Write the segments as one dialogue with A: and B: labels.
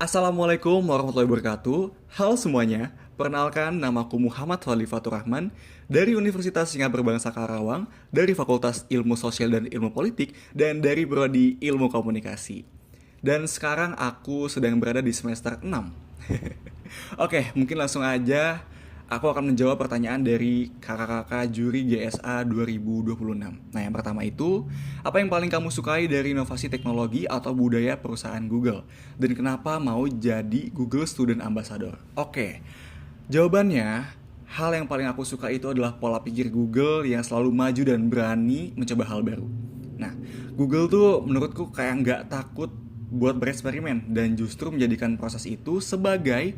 A: Assalamualaikum warahmatullahi wabarakatuh. Halo semuanya, perkenalkan namaku Muhammad Fadli Fatur Rahman dari Universitas Singapura Bangsa Karawang, dari Fakultas Ilmu Sosial dan Ilmu Politik, dan dari Prodi Ilmu Komunikasi. Dan sekarang aku sedang berada di semester 6. Oke, mungkin langsung aja aku akan menjawab pertanyaan dari kakak-kakak juri GSA 2026. Nah, yang pertama itu, apa yang paling kamu sukai dari inovasi teknologi atau budaya perusahaan Google? Dan kenapa mau jadi Google Student Ambassador? Oke, jawabannya, hal yang paling aku suka itu adalah pola pikir Google yang selalu maju dan berani mencoba hal baru. Nah, Google tuh menurutku kayak nggak takut buat bereksperimen dan justru menjadikan proses itu sebagai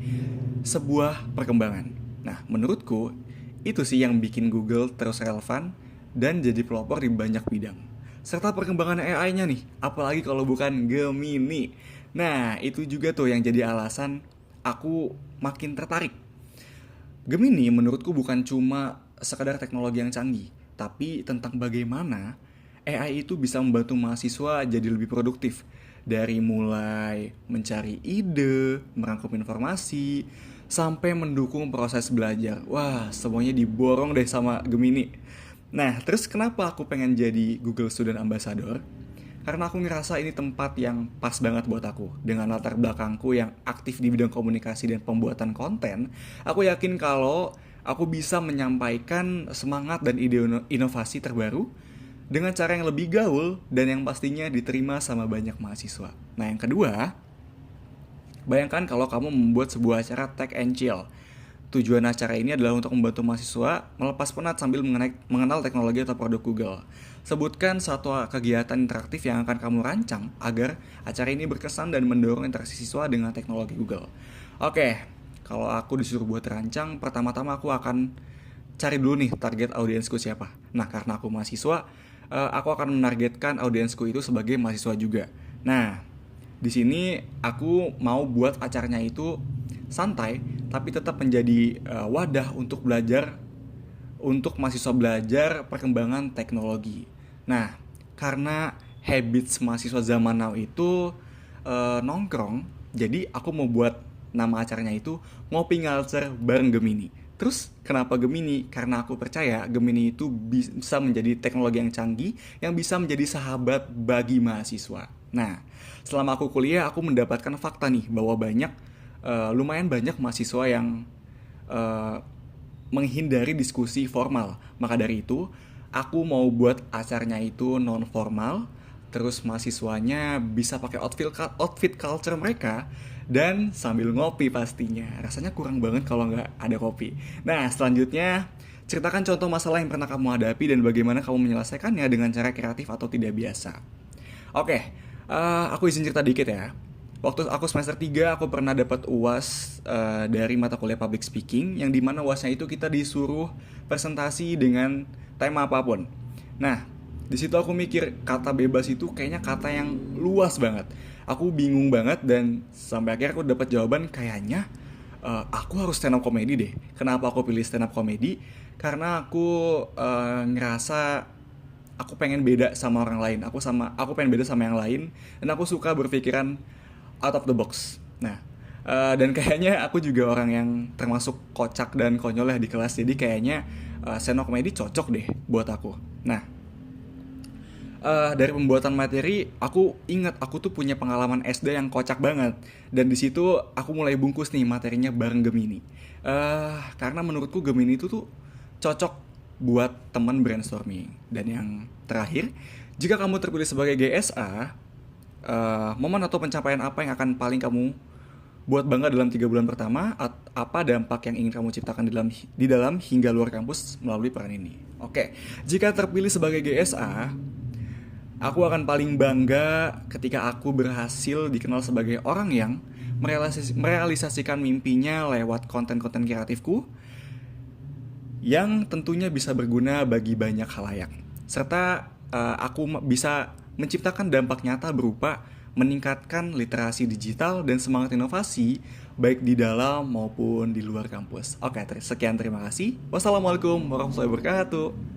A: sebuah perkembangan. Nah, menurutku itu sih yang bikin Google terus relevan dan jadi pelopor di banyak bidang. Serta perkembangan AI-nya nih, apalagi kalau bukan Gemini. Nah, itu juga tuh yang jadi alasan aku makin tertarik. Gemini menurutku bukan cuma sekadar teknologi yang canggih, tapi tentang bagaimana AI itu bisa membantu mahasiswa jadi lebih produktif. Dari mulai mencari ide, merangkum informasi, sampai mendukung proses belajar. Wah, semuanya diborong deh sama Gemini. Nah, terus kenapa aku pengen jadi Google Student Ambassador? Karena aku ngerasa ini tempat yang pas banget buat aku. Dengan latar belakangku yang aktif di bidang komunikasi dan pembuatan konten, aku yakin kalau aku bisa menyampaikan semangat dan ide inovasi terbaru dengan cara yang lebih gaul dan yang pastinya diterima sama banyak mahasiswa. Nah, yang kedua, bayangkan kalau kamu membuat sebuah acara Tech and Chill. Tujuan acara ini adalah untuk membantu mahasiswa melepas penat sambil mengenal teknologi atau produk Google. Sebutkan satu kegiatan interaktif yang akan kamu rancang agar acara ini berkesan dan mendorong interaksi siswa dengan teknologi Google. Oke, kalau aku disuruh buat rancang, pertama-tama aku akan cari dulu nih target audiensku siapa. Nah, karena aku mahasiswa, aku akan menargetkan audiensku itu sebagai mahasiswa juga. Nah, di sini aku mau buat acaranya itu santai, tapi tetap menjadi wadah untuk belajar, untuk mahasiswa belajar perkembangan teknologi. Nah, karena habits mahasiswa zaman now itu nongkrong, jadi aku mau buat nama acaranya itu Ngopi Ngalcer bareng Gemini. Terus kenapa Gemini? Karena aku percaya Gemini itu bisa menjadi teknologi yang canggih yang bisa menjadi sahabat bagi mahasiswa. Nah, selama aku kuliah aku mendapatkan fakta nih bahwa lumayan banyak mahasiswa yang eh, menghindari diskusi formal. Maka dari itu, aku mau buat acaranya itu non formal, terus mahasiswanya bisa pakai outfit culture mereka dan sambil ngopi pastinya. Rasanya kurang banget kalau nggak ada kopi. Nah, selanjutnya ceritakan contoh masalah yang pernah kamu hadapi dan bagaimana kamu menyelesaikannya dengan cara kreatif atau tidak biasa. Oke, aku izin cerita dikit ya. Waktu aku semester 3 aku pernah dapat UAS dari mata kuliah public speaking yang dimana UASnya itu kita disuruh presentasi dengan tema apapun. Nah, di situ aku mikir kata bebas itu kayaknya kata yang luas banget. Aku bingung banget dan sampai akhirnya aku dapat jawaban kayaknya aku harus stand up comedy deh. Kenapa aku pilih stand up comedy? Karena aku ngerasa aku pengen beda sama orang lain. Aku pengen beda sama yang lain dan aku suka berpikiran out of the box. Nah, dan kayaknya aku juga orang yang termasuk kocak dan konyol ya di kelas. Jadi kayaknya stand up comedy cocok deh buat aku. Nah, dari pembuatan materi, aku ingat aku tuh punya pengalaman SD yang kocak banget. Dan di situ aku mulai bungkus nih materinya bareng Gemini. Karena menurutku Gemini itu tuh cocok buat teman brainstorming. Dan yang terakhir, jika kamu terpilih sebagai GSA, momen atau pencapaian apa yang akan paling kamu buat bangga dalam 3 bulan pertama? Apa dampak yang ingin kamu ciptakan di dalam hingga luar kampus melalui peran ini? Oke, jika terpilih sebagai GSA, aku akan paling bangga ketika aku berhasil dikenal sebagai orang yang merealisasikan mimpinya lewat konten-konten kreatifku yang tentunya bisa berguna bagi banyak khalayak. Serta aku bisa menciptakan dampak nyata berupa meningkatkan literasi digital dan semangat inovasi baik di dalam maupun di luar kampus. Oke, sekian terima kasih. Wassalamualaikum warahmatullahi wabarakatuh.